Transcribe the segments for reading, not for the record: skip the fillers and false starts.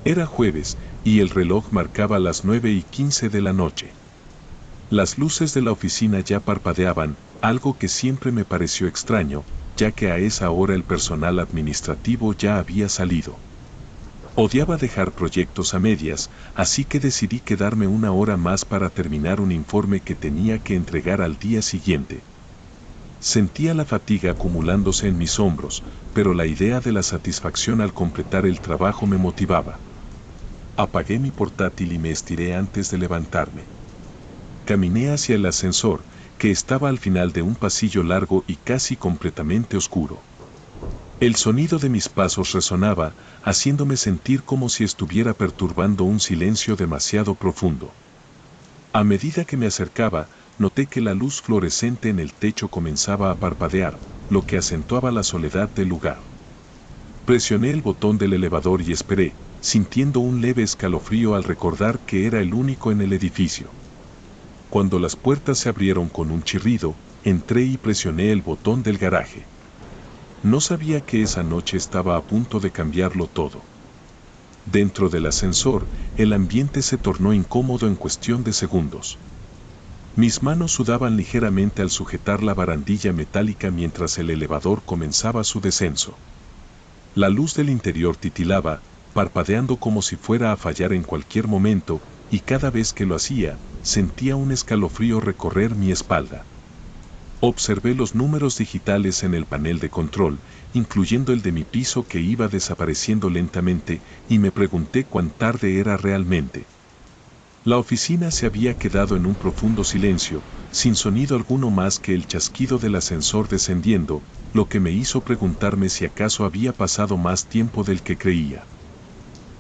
Era jueves, y el reloj marcaba las 9:15 de la noche. Las luces de la oficina ya parpadeaban, algo que siempre me pareció extraño, ya que a esa hora el personal administrativo ya había salido. Odiaba dejar proyectos a medias, así que decidí quedarme una hora más para terminar un informe que tenía que entregar al día siguiente. Sentía la fatiga acumulándose en mis hombros, pero la idea de la satisfacción al completar el trabajo me motivaba. Apagué mi portátil y me estiré antes de levantarme. Caminé hacia el ascensor, que estaba al final de un pasillo largo y casi completamente oscuro. El sonido de mis pasos resonaba, haciéndome sentir como si estuviera perturbando un silencio demasiado profundo. A medida que me acercaba, noté que la luz fluorescente en el techo comenzaba a parpadear, lo que acentuaba la soledad del lugar. Presioné el botón del elevador y esperé, sintiendo un leve escalofrío al recordar que era el único en el edificio. Cuando las puertas se abrieron con un chirrido, entré y presioné el botón del garaje. No sabía que esa noche estaba a punto de cambiarlo todo. Dentro del ascensor, el ambiente se tornó incómodo en cuestión de segundos. Mis manos sudaban ligeramente al sujetar la barandilla metálica mientras el elevador comenzaba su descenso. La luz del interior titilaba, parpadeando como si fuera a fallar en cualquier momento, y cada vez que lo hacía, sentía un escalofrío recorrer mi espalda. Observé los números digitales en el panel de control, incluyendo el de mi piso que iba desapareciendo lentamente, y me pregunté cuán tarde era realmente. La oficina se había quedado en un profundo silencio, sin sonido alguno más que el chasquido del ascensor descendiendo, lo que me hizo preguntarme si acaso había pasado más tiempo del que creía.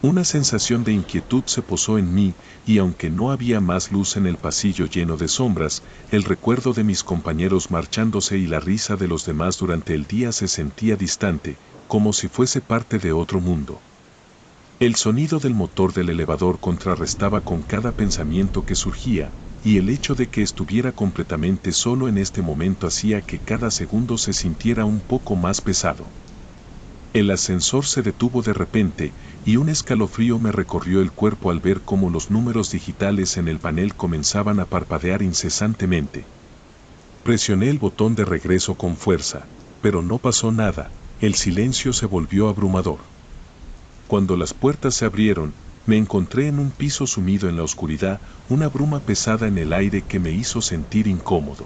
Una sensación de inquietud se posó en mí, y aunque no había más luz en el pasillo lleno de sombras, el recuerdo de mis compañeros marchándose y la risa de los demás durante el día se sentía distante, como si fuese parte de otro mundo. El sonido del motor del elevador contrarrestaba con cada pensamiento que surgía, y el hecho de que estuviera completamente solo en este momento hacía que cada segundo se sintiera un poco más pesado. El ascensor se detuvo de repente, y un escalofrío me recorrió el cuerpo al ver cómo los números digitales en el panel comenzaban a parpadear incesantemente. Presioné el botón de regreso con fuerza, pero no pasó nada, el silencio se volvió abrumador. Cuando las puertas se abrieron, me encontré en un piso sumido en la oscuridad, una bruma pesada en el aire que me hizo sentir incómodo.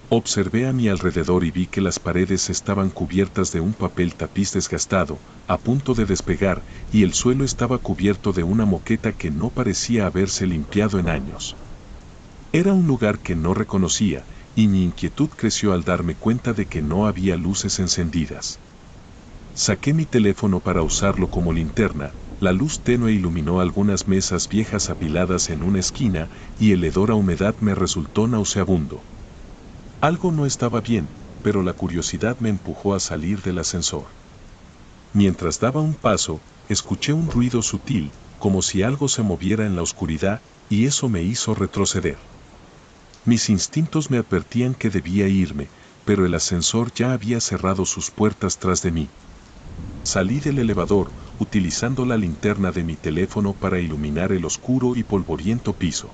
Observé a mi alrededor y vi que las paredes estaban cubiertas de un papel tapiz desgastado, a punto de despegar, y el suelo estaba cubierto de una moqueta que no parecía haberse limpiado en años. Era un lugar que no reconocía, y mi inquietud creció al darme cuenta de que no había luces encendidas. Saqué mi teléfono para usarlo como linterna, la luz tenue iluminó algunas mesas viejas apiladas en una esquina, y el hedor a humedad me resultó nauseabundo. Algo no estaba bien, pero la curiosidad me empujó a salir del ascensor. Mientras daba un paso, escuché un ruido sutil, como si algo se moviera en la oscuridad, y eso me hizo retroceder. Mis instintos me advertían que debía irme, pero el ascensor ya había cerrado sus puertas tras de mí. Salí del elevador, utilizando la linterna de mi teléfono para iluminar el oscuro y polvoriento piso.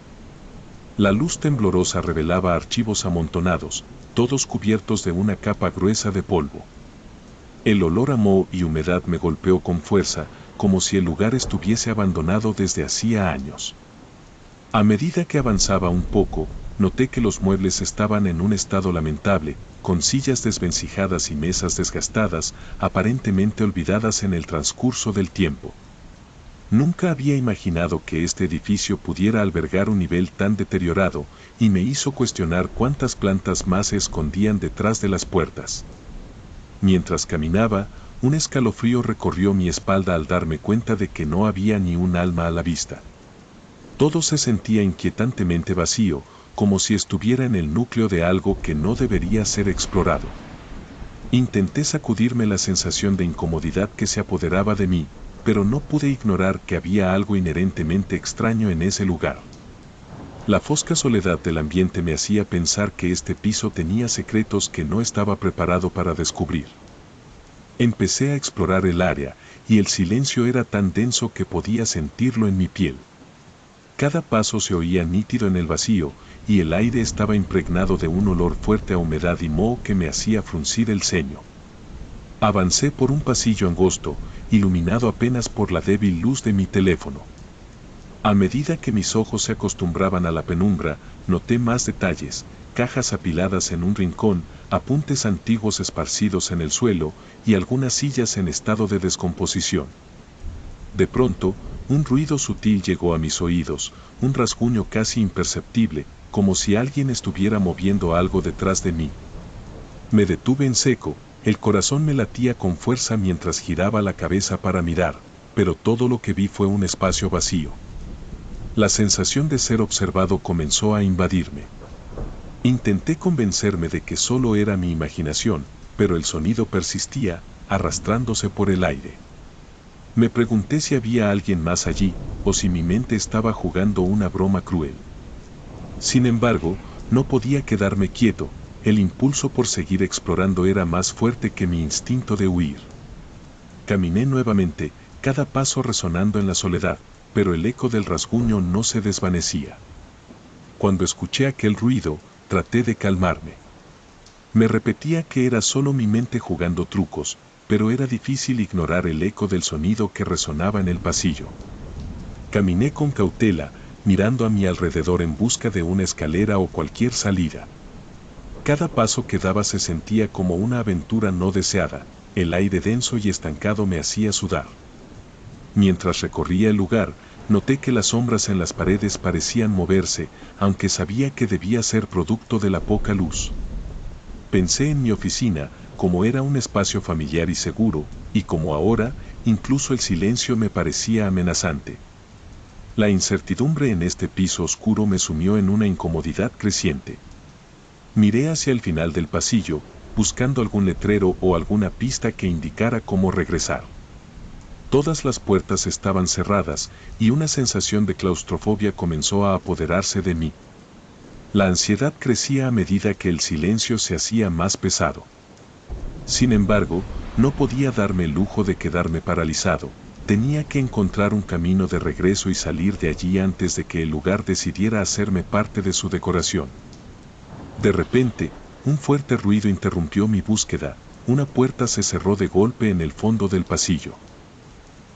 La luz temblorosa revelaba archivos amontonados, todos cubiertos de una capa gruesa de polvo. El olor a moho y humedad me golpeó con fuerza, como si el lugar estuviese abandonado desde hacía años. A medida que avanzaba un poco, noté que los muebles estaban en un estado lamentable, con sillas desvencijadas y mesas desgastadas, aparentemente olvidadas en el transcurso del tiempo. Nunca había imaginado que este edificio pudiera albergar un nivel tan deteriorado, y me hizo cuestionar cuántas plantas más se escondían detrás de las puertas. Mientras caminaba, un escalofrío recorrió mi espalda al darme cuenta de que no había ni un alma a la vista. Todo se sentía inquietantemente vacío, como si estuviera en el núcleo de algo que no debería ser explorado. Intenté sacudirme la sensación de incomodidad que se apoderaba de mí, pero no pude ignorar que había algo inherentemente extraño en ese lugar. La fosca soledad del ambiente me hacía pensar que este piso tenía secretos que no estaba preparado para descubrir. Empecé a explorar el área, y el silencio era tan denso que podía sentirlo en mi piel. Cada paso se oía nítido en el vacío, y el aire estaba impregnado de un olor fuerte a humedad y moho que me hacía fruncir el ceño. Avancé por un pasillo angosto, iluminado apenas por la débil luz de mi teléfono. A medida que mis ojos se acostumbraban a la penumbra, noté más detalles, cajas apiladas en un rincón, apuntes antiguos esparcidos en el suelo y algunas sillas en estado de descomposición. De pronto, un ruido sutil llegó a mis oídos, un rasguño casi imperceptible, como si alguien estuviera moviendo algo detrás de mí. Me detuve en seco, el corazón me latía con fuerza mientras giraba la cabeza para mirar, pero todo lo que vi fue un espacio vacío. La sensación de ser observado comenzó a invadirme. Intenté convencerme de que solo era mi imaginación, pero el sonido persistía, arrastrándose por el aire. Me pregunté si había alguien más allí, o si mi mente estaba jugando una broma cruel. Sin embargo, no podía quedarme quieto, el impulso por seguir explorando era más fuerte que mi instinto de huir. Caminé nuevamente, cada paso resonando en la soledad, pero el eco del rasguño no se desvanecía. Cuando escuché aquel ruido, traté de calmarme. Me repetía que era solo mi mente jugando trucos, pero era difícil ignorar el eco del sonido que resonaba en el pasillo. Caminé con cautela, mirando a mi alrededor en busca de una escalera o cualquier salida. Cada paso que daba se sentía como una aventura no deseada, el aire denso y estancado me hacía sudar. Mientras recorría el lugar, noté que las sombras en las paredes parecían moverse, aunque sabía que debía ser producto de la poca luz. Pensé en mi oficina, como era un espacio familiar y seguro, y como ahora, incluso el silencio me parecía amenazante. La incertidumbre en este piso oscuro me sumió en una incomodidad creciente. Miré hacia el final del pasillo, buscando algún letrero o alguna pista que indicara cómo regresar. Todas las puertas estaban cerradas, y una sensación de claustrofobia comenzó a apoderarse de mí. La ansiedad crecía a medida que el silencio se hacía más pesado. Sin embargo, no podía darme el lujo de quedarme paralizado. Tenía que encontrar un camino de regreso y salir de allí antes de que el lugar decidiera hacerme parte de su decoración. De repente, un fuerte ruido interrumpió mi búsqueda. Una puerta se cerró de golpe en el fondo del pasillo.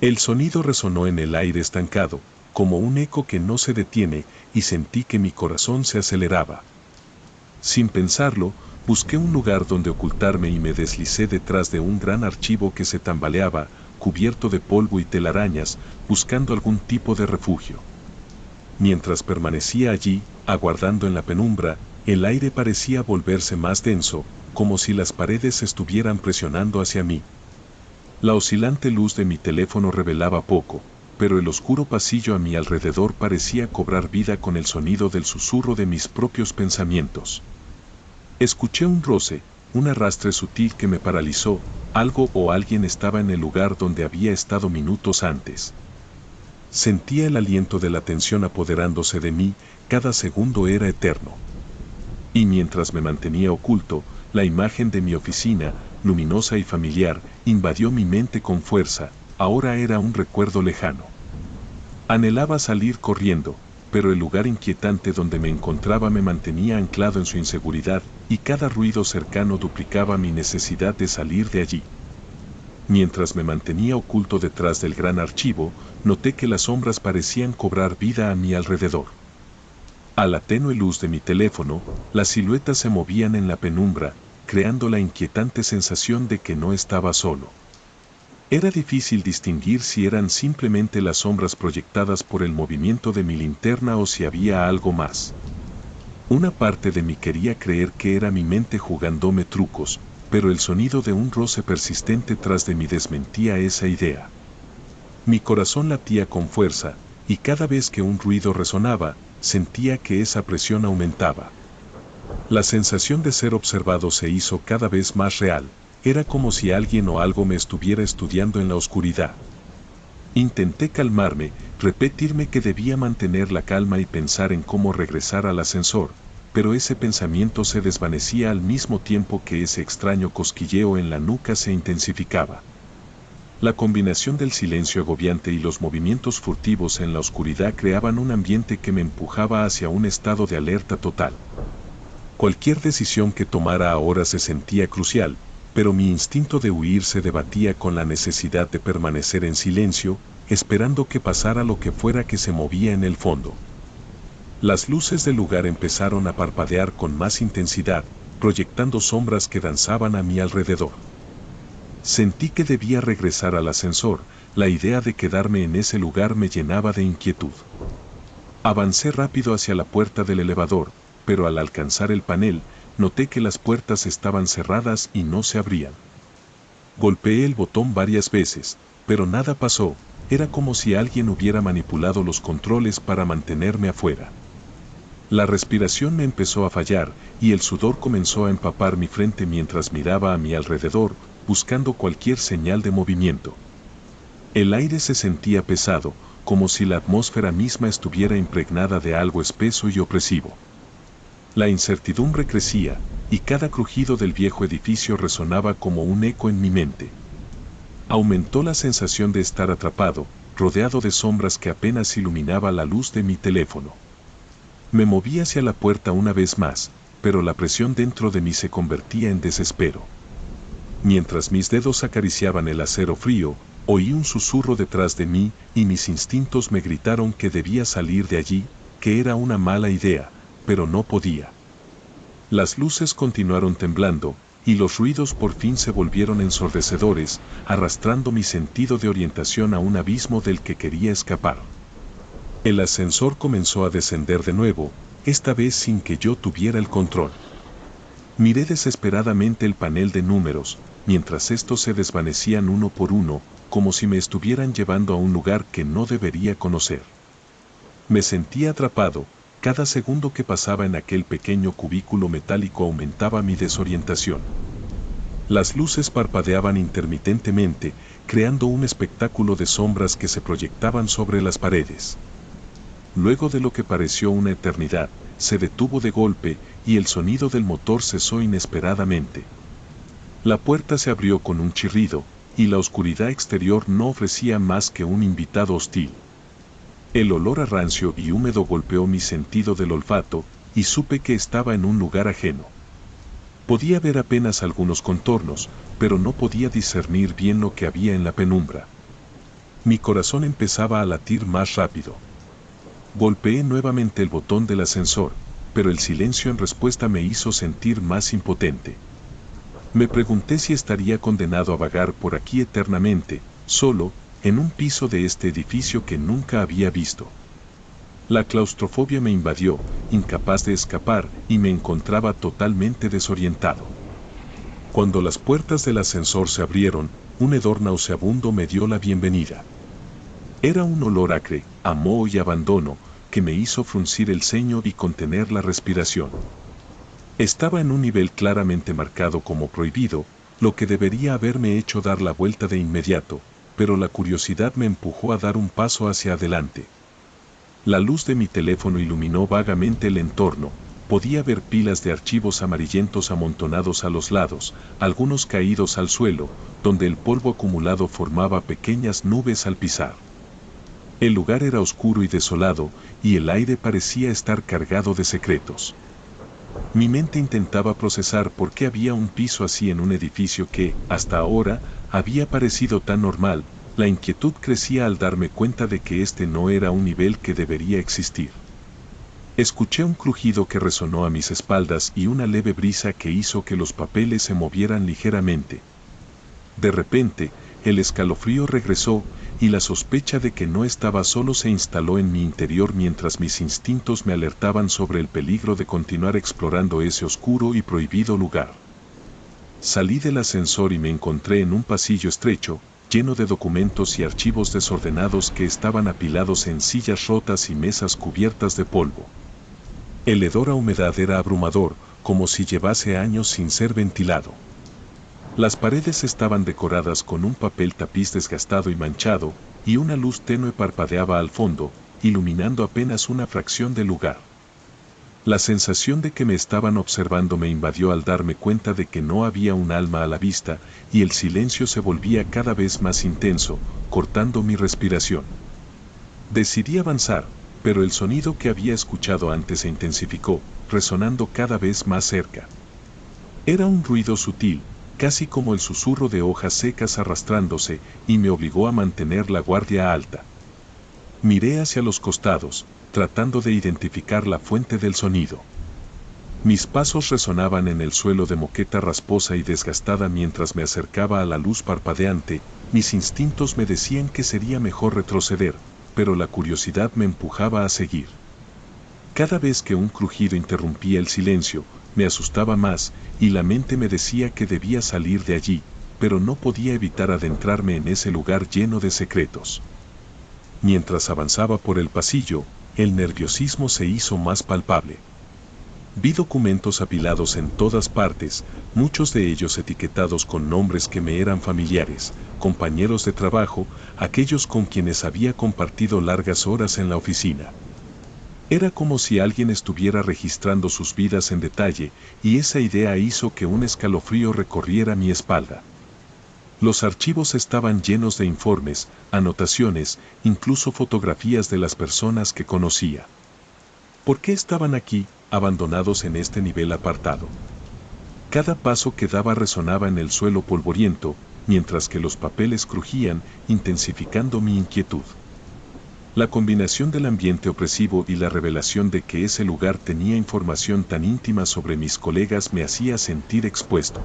El sonido resonó en el aire estancado, como un eco que no se detiene, y sentí que mi corazón se aceleraba. Sin pensarlo, busqué un lugar donde ocultarme y me deslicé detrás de un gran archivo que se tambaleaba, cubierto de polvo y telarañas, buscando algún tipo de refugio. Mientras permanecía allí, aguardando en la penumbra, el aire parecía volverse más denso, como si las paredes estuvieran presionando hacia mí. La oscilante luz de mi teléfono revelaba poco, pero el oscuro pasillo a mi alrededor parecía cobrar vida con el sonido del susurro de mis propios pensamientos. Escuché un roce, un arrastre sutil que me paralizó, algo o alguien estaba en el lugar donde había estado minutos antes. Sentía el aliento de la tensión apoderándose de mí, cada segundo era eterno. Y mientras me mantenía oculto, la imagen de mi oficina, luminosa y familiar, invadió mi mente con fuerza. Ahora era un recuerdo lejano. Anhelaba salir corriendo, pero el lugar inquietante donde me encontraba me mantenía anclado en su inseguridad, y cada ruido cercano duplicaba mi necesidad de salir de allí. Mientras me mantenía oculto detrás del gran archivo, noté que las sombras parecían cobrar vida a mi alrededor. A la tenue luz de mi teléfono, las siluetas se movían en la penumbra, creando la inquietante sensación de que no estaba solo. Era difícil distinguir si eran simplemente las sombras proyectadas por el movimiento de mi linterna o si había algo más. Una parte de mí quería creer que era mi mente jugándome trucos, pero el sonido de un roce persistente tras de mí desmentía esa idea. Mi corazón latía con fuerza, y cada vez que un ruido resonaba, sentía que esa presión aumentaba. La sensación de ser observado se hizo cada vez más real. Era como si alguien o algo me estuviera estudiando en la oscuridad. Intenté calmarme, repetirme que debía mantener la calma y pensar en cómo regresar al ascensor, pero ese pensamiento se desvanecía al mismo tiempo que ese extraño cosquilleo en la nuca se intensificaba. La combinación del silencio agobiante y los movimientos furtivos en la oscuridad creaban un ambiente que me empujaba hacia un estado de alerta total. Cualquier decisión que tomara ahora se sentía crucial, pero mi instinto de huir se debatía con la necesidad de permanecer en silencio, esperando que pasara lo que fuera que se movía en el fondo. Las luces del lugar empezaron a parpadear con más intensidad, proyectando sombras que danzaban a mi alrededor. Sentí que debía regresar al ascensor, la idea de quedarme en ese lugar me llenaba de inquietud. Avancé rápido hacia la puerta del elevador, pero al alcanzar el panel, noté que las puertas estaban cerradas y no se abrían. Golpeé el botón varias veces, pero nada pasó, era como si alguien hubiera manipulado los controles para mantenerme afuera. La respiración me empezó a fallar, y el sudor comenzó a empapar mi frente mientras miraba a mi alrededor, buscando cualquier señal de movimiento. El aire se sentía pesado, como si la atmósfera misma estuviera impregnada de algo espeso y opresivo. La incertidumbre crecía, y cada crujido del viejo edificio resonaba como un eco en mi mente. Aumentó la sensación de estar atrapado, rodeado de sombras que apenas iluminaba la luz de mi teléfono. Me moví hacia la puerta una vez más, pero la presión dentro de mí se convertía en desespero. Mientras mis dedos acariciaban el acero frío, oí un susurro detrás de mí y mis instintos me gritaron que debía salir de allí, que era una mala idea, pero no podía. Las luces continuaron temblando, y los ruidos por fin se volvieron ensordecedores, arrastrando mi sentido de orientación a un abismo del que quería escapar. El ascensor comenzó a descender de nuevo, esta vez sin que yo tuviera el control. Miré desesperadamente el panel de números, mientras estos se desvanecían uno por uno, como si me estuvieran llevando a un lugar que no debería conocer. Me sentía atrapado, cada segundo que pasaba en aquel pequeño cubículo metálico aumentaba mi desorientación. Las luces parpadeaban intermitentemente, creando un espectáculo de sombras que se proyectaban sobre las paredes. Luego de lo que pareció una eternidad, se detuvo de golpe y el sonido del motor cesó inesperadamente. La puerta se abrió con un chirrido, y la oscuridad exterior no ofrecía más que un invitado hostil. El olor a rancio y húmedo golpeó mi sentido del olfato, y supe que estaba en un lugar ajeno. Podía ver apenas algunos contornos, pero no podía discernir bien lo que había en la penumbra. Mi corazón empezaba a latir más rápido. Golpeé nuevamente el botón del ascensor, pero el silencio en respuesta me hizo sentir más impotente. Me pregunté si estaría condenado a vagar por aquí eternamente, solo, en un piso de este edificio que nunca había visto. La claustrofobia me invadió, incapaz de escapar, y me encontraba totalmente desorientado. Cuando las puertas del ascensor se abrieron, un hedor nauseabundo me dio la bienvenida. Era un olor acre, a moho y abandono, que me hizo fruncir el ceño y contener la respiración. Estaba en un nivel claramente marcado como prohibido, lo que debería haberme hecho dar la vuelta de inmediato, pero la curiosidad me empujó a dar un paso hacia adelante. La luz de mi teléfono iluminó vagamente el entorno, podía ver pilas de archivos amarillentos amontonados a los lados, algunos caídos al suelo, donde el polvo acumulado formaba pequeñas nubes al pisar. El lugar era oscuro y desolado, y el aire parecía estar cargado de secretos. Mi mente intentaba procesar por qué había un piso así en un edificio que, hasta ahora, había parecido tan normal. La inquietud crecía al darme cuenta de que este no era un nivel que debería existir. Escuché un crujido que resonó a mis espaldas y una leve brisa que hizo que los papeles se movieran ligeramente. De repente, el escalofrío regresó, y la sospecha de que no estaba solo se instaló en mi interior mientras mis instintos me alertaban sobre el peligro de continuar explorando ese oscuro y prohibido lugar. Salí del ascensor y me encontré en un pasillo estrecho, lleno de documentos y archivos desordenados que estaban apilados en sillas rotas y mesas cubiertas de polvo. El hedor a humedad era abrumador, como si llevase años sin ser ventilado. Las paredes estaban decoradas con un papel tapiz desgastado y manchado, y una luz tenue parpadeaba al fondo, iluminando apenas una fracción del lugar. La sensación de que me estaban observando me invadió al darme cuenta de que no había un alma a la vista, y el silencio se volvía cada vez más intenso, cortando mi respiración. Decidí avanzar, pero el sonido que había escuchado antes se intensificó, resonando cada vez más cerca. Era un ruido sutil, casi como el susurro de hojas secas arrastrándose, y me obligó a mantener la guardia alta. Miré hacia los costados, tratando de identificar la fuente del sonido. Mis pasos resonaban en el suelo de moqueta rasposa y desgastada mientras me acercaba a la luz parpadeante. Mis instintos me decían que sería mejor retroceder, pero la curiosidad me empujaba a seguir. Cada vez que un crujido interrumpía el silencio, me asustaba más, y la mente me decía que debía salir de allí, pero no podía evitar adentrarme en ese lugar lleno de secretos. Mientras avanzaba por el pasillo, el nerviosismo se hizo más palpable. Vi documentos apilados en todas partes, muchos de ellos etiquetados con nombres que me eran familiares, compañeros de trabajo, aquellos con quienes había compartido largas horas en la oficina. Era como si alguien estuviera registrando sus vidas en detalle, y esa idea hizo que un escalofrío recorriera mi espalda. Los archivos estaban llenos de informes, anotaciones, incluso fotografías de las personas que conocía. ¿Por qué estaban aquí, abandonados en este nivel apartado? Cada paso que daba resonaba en el suelo polvoriento, mientras que los papeles crujían, intensificando mi inquietud. La combinación del ambiente opresivo y la revelación de que ese lugar tenía información tan íntima sobre mis colegas me hacía sentir expuesto.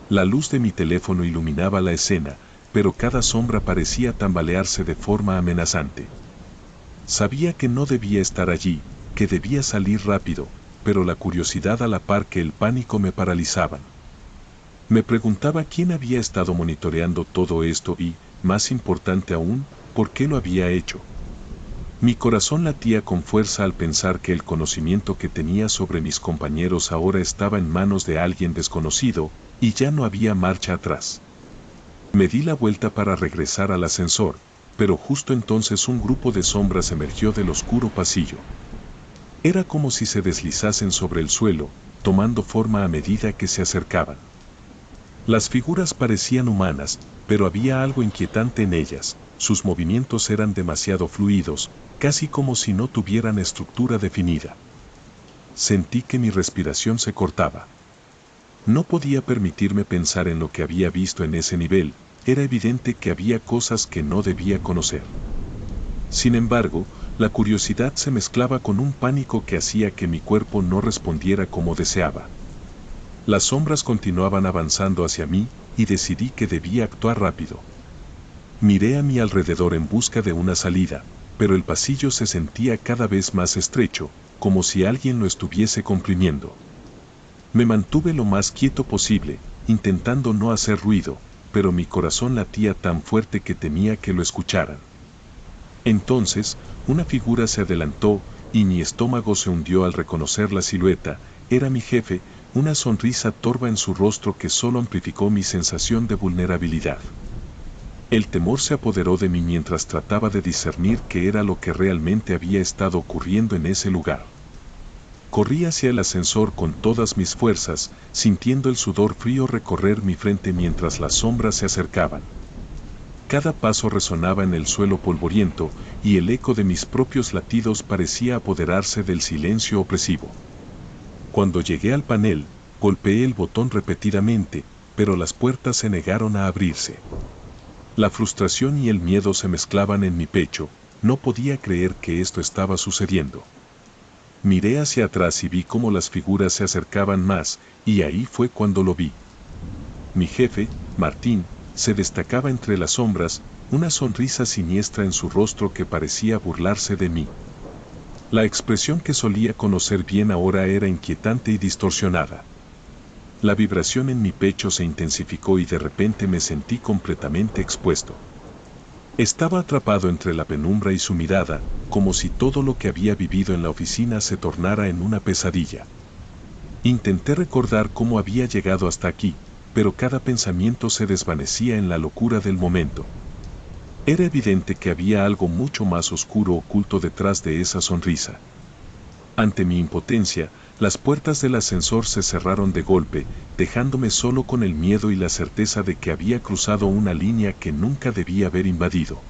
La luz de mi teléfono iluminaba la escena, pero cada sombra parecía tambalearse de forma amenazante. Sabía que no debía estar allí, que debía salir rápido, pero la curiosidad a la par que el pánico me paralizaban. Me preguntaba quién había estado monitoreando todo esto y, más importante aún, por qué lo había hecho. Mi corazón latía con fuerza al pensar que el conocimiento que tenía sobre mis compañeros ahora estaba en manos de alguien desconocido, y ya no había marcha atrás. Me di la vuelta para regresar al ascensor, pero justo entonces un grupo de sombras emergió del oscuro pasillo. Era como si se deslizasen sobre el suelo, tomando forma a medida que se acercaban. Las figuras parecían humanas, pero había algo inquietante en ellas. Sus movimientos eran demasiado fluidos, casi como si no tuvieran estructura definida. Sentí que mi respiración se cortaba. No podía permitirme pensar en lo que había visto en ese nivel, era evidente que había cosas que no debía conocer. Sin embargo, la curiosidad se mezclaba con un pánico que hacía que mi cuerpo no respondiera como deseaba. Las sombras continuaban avanzando hacia mí, y decidí que debía actuar rápido. Miré a mi alrededor en busca de una salida, pero el pasillo se sentía cada vez más estrecho, como si alguien lo estuviese comprimiendo. Me mantuve lo más quieto posible, intentando no hacer ruido, pero mi corazón latía tan fuerte que temía que lo escucharan. Entonces, una figura se adelantó, y mi estómago se hundió al reconocer la silueta. Era mi jefe, una sonrisa torva en su rostro que solo amplificó mi sensación de vulnerabilidad. El temor se apoderó de mí mientras trataba de discernir qué era lo que realmente había estado ocurriendo en ese lugar. Corrí hacia el ascensor con todas mis fuerzas, sintiendo el sudor frío recorrer mi frente mientras las sombras se acercaban. Cada paso resonaba en el suelo polvoriento, y el eco de mis propios latidos parecía apoderarse del silencio opresivo. Cuando llegué al panel, golpeé el botón repetidamente, pero las puertas se negaron a abrirse. La frustración y el miedo se mezclaban en mi pecho, no podía creer que esto estaba sucediendo. Miré hacia atrás y vi cómo las figuras se acercaban más, y ahí fue cuando lo vi. Mi jefe, Martín, se destacaba entre las sombras, una sonrisa siniestra en su rostro que parecía burlarse de mí. La expresión que solía conocer bien ahora era inquietante y distorsionada. La vibración en mi pecho se intensificó y de repente me sentí completamente expuesto. Estaba atrapado entre la penumbra y su mirada, como si todo lo que había vivido en la oficina se tornara en una pesadilla. Intenté recordar cómo había llegado hasta aquí, pero cada pensamiento se desvanecía en la locura del momento. Era evidente que había algo mucho más oscuro oculto detrás de esa sonrisa. Ante mi impotencia, las puertas del ascensor se cerraron de golpe, dejándome solo con el miedo y la certeza de que había cruzado una línea que nunca debía haber invadido.